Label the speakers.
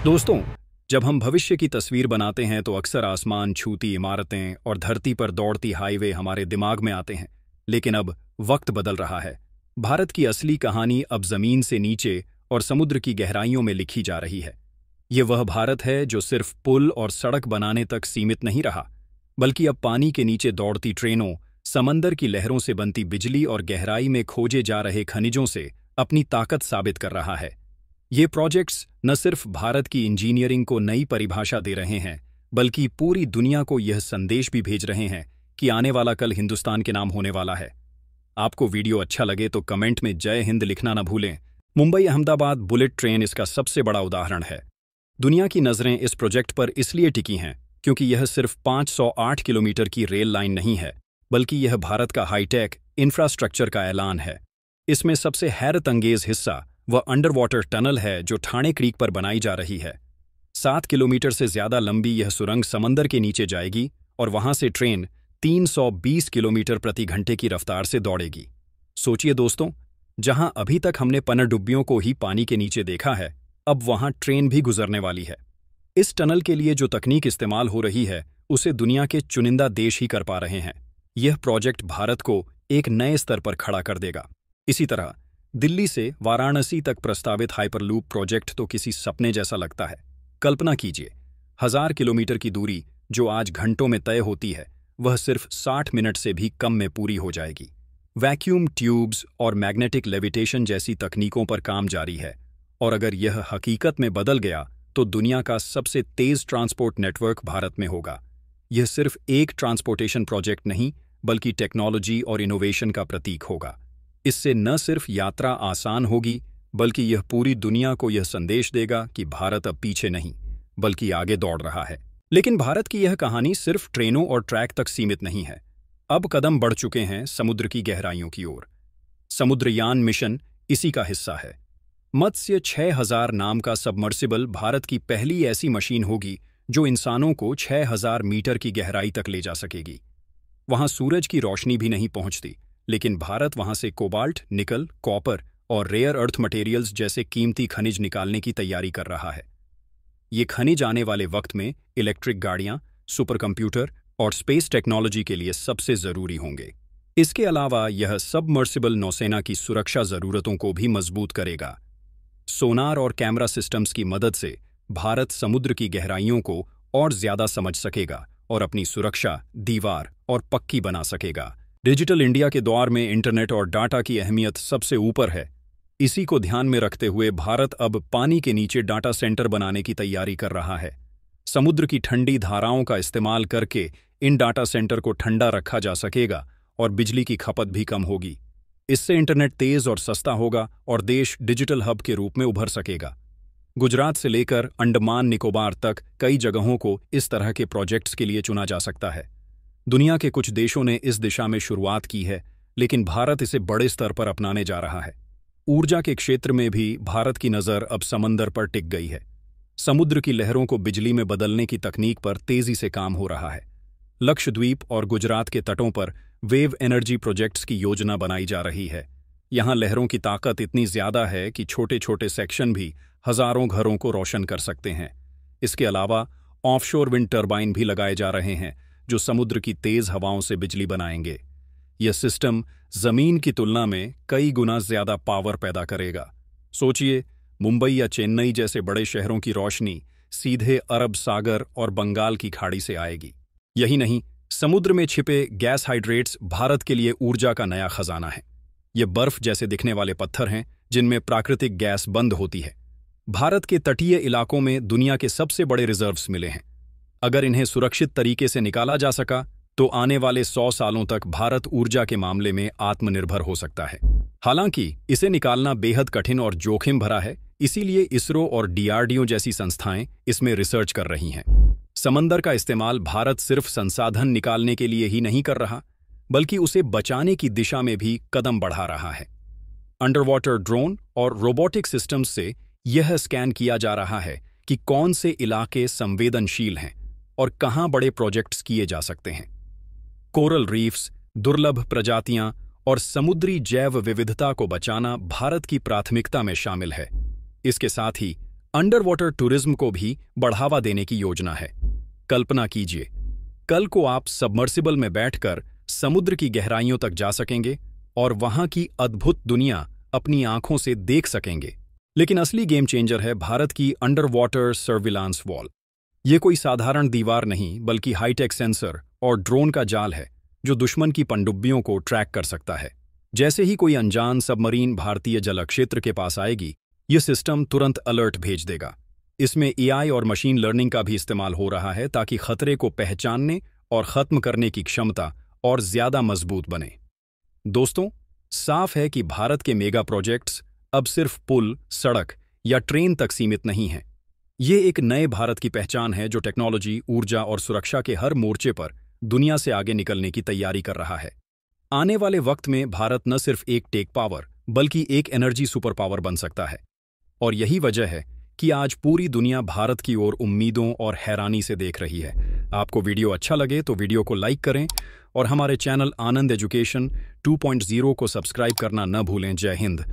Speaker 1: दोस्तों, जब हम भविष्य की तस्वीर बनाते हैं तो अक्सर आसमान छूती इमारतें और धरती पर दौड़ती हाईवे हमारे दिमाग में आते हैं। लेकिन अब वक्त बदल रहा है। भारत की असली कहानी अब जमीन से नीचे और समुद्र की गहराइयों में लिखी जा रही है। ये वह भारत है जो सिर्फ पुल और सड़क बनाने तक सीमित नहीं रहा, बल्कि अब पानी के नीचे दौड़ती ट्रेनों, समंदर की लहरों से बनती बिजली और गहराई में खोजे जा रहे खनिजों से अपनी ताकत साबित कर रहा है। ये प्रोजेक्ट्स न सिर्फ भारत की इंजीनियरिंग को नई परिभाषा दे रहे हैं, बल्कि पूरी दुनिया को यह संदेश भी भेज रहे हैं कि आने वाला कल हिंदुस्तान के नाम होने वाला है। आपको वीडियो अच्छा लगे तो कमेंट में जय हिंद लिखना न भूलें। मुंबई अहमदाबाद बुलेट ट्रेन इसका सबसे बड़ा उदाहरण है। दुनिया की नज़रें इस प्रोजेक्ट पर इसलिए टिकी हैं क्योंकि यह सिर्फ 508 किलोमीटर की रेल लाइन नहीं है, बल्कि यह भारत का हाईटेक इंफ्रास्ट्रक्चर का ऐलान है। इसमें सबसे हैरतअंगेज हिस्सा वह अंडर वाटर टनल है जो ठाणे क्रीक पर बनाई जा रही है। 7 किलोमीटर से ज्यादा लंबी यह सुरंग समंदर के नीचे जाएगी और वहां से ट्रेन 320 किलोमीटर प्रति घंटे की रफ्तार से दौड़ेगी। सोचिए दोस्तों, जहां अभी तक हमने पनडुब्बियों को ही पानी के नीचे देखा है, अब वहां ट्रेन भी गुजरने वाली है। इस टनल के लिए जो तकनीक इस्तेमाल हो रही है, उसे दुनिया के चुनिंदा देश ही कर पा रहे हैं। यह प्रोजेक्ट भारत को एक नए स्तर पर खड़ा कर देगा। इसी तरह दिल्ली से वाराणसी तक प्रस्तावित हाइपरलूप प्रोजेक्ट तो किसी सपने जैसा लगता है। कल्पना कीजिए, 1000 किलोमीटर की दूरी जो आज घंटों में तय होती है, वह सिर्फ 60 मिनट से भी कम में पूरी हो जाएगी। वैक्यूम ट्यूब्स और मैग्नेटिक लेविटेशन जैसी तकनीकों पर काम जारी है, और अगर यह हकीकत में बदल गया तो दुनिया का सबसे तेज ट्रांसपोर्ट नेटवर्क भारत में होगा। यह सिर्फ एक ट्रांसपोर्टेशन प्रोजेक्ट नहीं, बल्कि टेक्नोलॉजी और इनोवेशन का प्रतीक होगा। इससे न सिर्फ यात्रा आसान होगी, बल्कि यह पूरी दुनिया को यह संदेश देगा कि भारत अब पीछे नहीं, बल्कि आगे दौड़ रहा है। लेकिन भारत की यह कहानी सिर्फ ट्रेनों और ट्रैक तक सीमित नहीं है। अब कदम बढ़ चुके हैं समुद्र की गहराइयों की ओर। समुद्रयान मिशन इसी का हिस्सा है। मत्स्य 6000 नाम का सबमर्सिबल भारत की पहली ऐसी मशीन होगी जो इंसानों को 6000 मीटर की गहराई तक ले जा सकेगी। वहां सूरज की रोशनी भी नहीं पहुंचती, लेकिन भारत वहां से कोबाल्ट, निकल, कॉपर और रेयर अर्थ मटेरियल्स जैसे कीमती खनिज निकालने की तैयारी कर रहा है। ये खनिज आने वाले वक्त में इलेक्ट्रिक गाड़ियां, सुपर कंप्यूटर और स्पेस टेक्नोलॉजी के लिए सबसे जरूरी होंगे। इसके अलावा यह सबमर्सिबल नौसेना की सुरक्षा जरूरतों को भी मजबूत करेगा। सोनार और कैमरा सिस्टम्स की मदद से भारत समुद्र की गहराइयों को और ज्यादा समझ सकेगा और अपनी सुरक्षा दीवार और पक्की बना सकेगा। डिजिटल इंडिया के दौर में इंटरनेट और डाटा की अहमियत सबसे ऊपर है। इसी को ध्यान में रखते हुए भारत अब पानी के नीचे डाटा सेंटर बनाने की तैयारी कर रहा है। समुद्र की ठंडी धाराओं का इस्तेमाल करके इन डाटा सेंटर को ठंडा रखा जा सकेगा और बिजली की खपत भी कम होगी। इससे इंटरनेट तेज और सस्ता होगा और देश डिजिटल हब के रूप में उभर सकेगा। गुजरात से लेकर अंडमान निकोबार तक कई जगहों को इस तरह के प्रोजेक्ट्स के लिए चुना जा सकता है। दुनिया के कुछ देशों ने इस दिशा में शुरुआत की है, लेकिन भारत इसे बड़े स्तर पर अपनाने जा रहा है। ऊर्जा के क्षेत्र में भी भारत की नज़र अब समंदर पर टिक गई है। समुद्र की लहरों को बिजली में बदलने की तकनीक पर तेजी से काम हो रहा है। लक्षद्वीप और गुजरात के तटों पर वेव एनर्जी प्रोजेक्ट्स की योजना बनाई जा रही है। यहाँ लहरों की ताकत इतनी ज्यादा है कि छोटे छोटे सेक्शन भी हजारों घरों को रोशन कर सकते हैं। इसके अलावा ऑफशोर विंड टर्बाइन भी लगाए जा रहे हैं जो समुद्र की तेज हवाओं से बिजली बनाएंगे। यह सिस्टम जमीन की तुलना में कई गुना ज्यादा पावर पैदा करेगा। सोचिए, मुंबई या चेन्नई जैसे बड़े शहरों की रोशनी सीधे अरब सागर और बंगाल की खाड़ी से आएगी। यही नहीं, समुद्र में छिपे गैस हाइड्रेट्स भारत के लिए ऊर्जा का नया खजाना है। ये बर्फ जैसे दिखने वाले पत्थर हैं जिनमें प्राकृतिक गैस बंद होती है। भारत के तटीय इलाकों में दुनिया के सबसे बड़े रिजर्व्स मिले हैं। अगर इन्हें सुरक्षित तरीके से निकाला जा सका तो आने वाले 100 सालों तक भारत ऊर्जा के मामले में आत्मनिर्भर हो सकता है। हालांकि इसे निकालना बेहद कठिन और जोखिम भरा है, इसीलिए इसरो और डीआरडीओ जैसी संस्थाएं इसमें रिसर्च कर रही हैं। समंदर का इस्तेमाल भारत सिर्फ संसाधन निकालने के लिए ही नहीं कर रहा, बल्कि उसे बचाने की दिशा में भी कदम बढ़ा रहा है। अंडर वाटर ड्रोन और रोबोटिक सिस्टम्स से यह स्कैन किया जा रहा है कि कौन से इलाके संवेदनशील हैं और कहां बड़े प्रोजेक्ट्स किए जा सकते हैं। कोरल रीफ्स, दुर्लभ प्रजातियां और समुद्री जैव विविधता को बचाना भारत की प्राथमिकता में शामिल है। इसके साथ ही अंडर वाटर टूरिज्म को भी बढ़ावा देने की योजना है। कल्पना कीजिए, कल को आप सबमर्सिबल में बैठकर समुद्र की गहराइयों तक जा सकेंगे और वहां की अद्भुत दुनिया अपनी आंखों से देख सकेंगे। लेकिन असली गेम चेंजर है भारत की अंडर वाटर सर्विलांस वॉल। ये कोई साधारण दीवार नहीं, बल्कि हाईटेक सेंसर और ड्रोन का जाल है जो दुश्मन की पनडुब्बियों को ट्रैक कर सकता है। जैसे ही कोई अनजान सबमरीन भारतीय जल क्षेत्र के पास आएगी, ये सिस्टम तुरंत अलर्ट भेज देगा। इसमें एआई और मशीन लर्निंग का भी इस्तेमाल हो रहा है ताकि खतरे को पहचानने और खत्म करने की क्षमता और ज्यादा मजबूत बने। दोस्तों, साफ है कि भारत के मेगा प्रोजेक्ट्स अब सिर्फ पुल, सड़क या ट्रेन तक सीमित नहीं हैं। ये एक नए भारत की पहचान है जो टेक्नोलॉजी, ऊर्जा और सुरक्षा के हर मोर्चे पर दुनिया से आगे निकलने की तैयारी कर रहा है। आने वाले वक्त में भारत न सिर्फ एक टेक पावर बल्कि एक एनर्जी सुपर पावर बन सकता है। और यही वजह है कि आज पूरी दुनिया भारत की ओर उम्मीदों और हैरानी से देख रही है। आपको वीडियो अच्छा लगे तो वीडियो को लाइक करें और हमारे चैनल आनंद एजुकेशन 2.0 को सब्सक्राइब करना न भूलें। जय हिंद।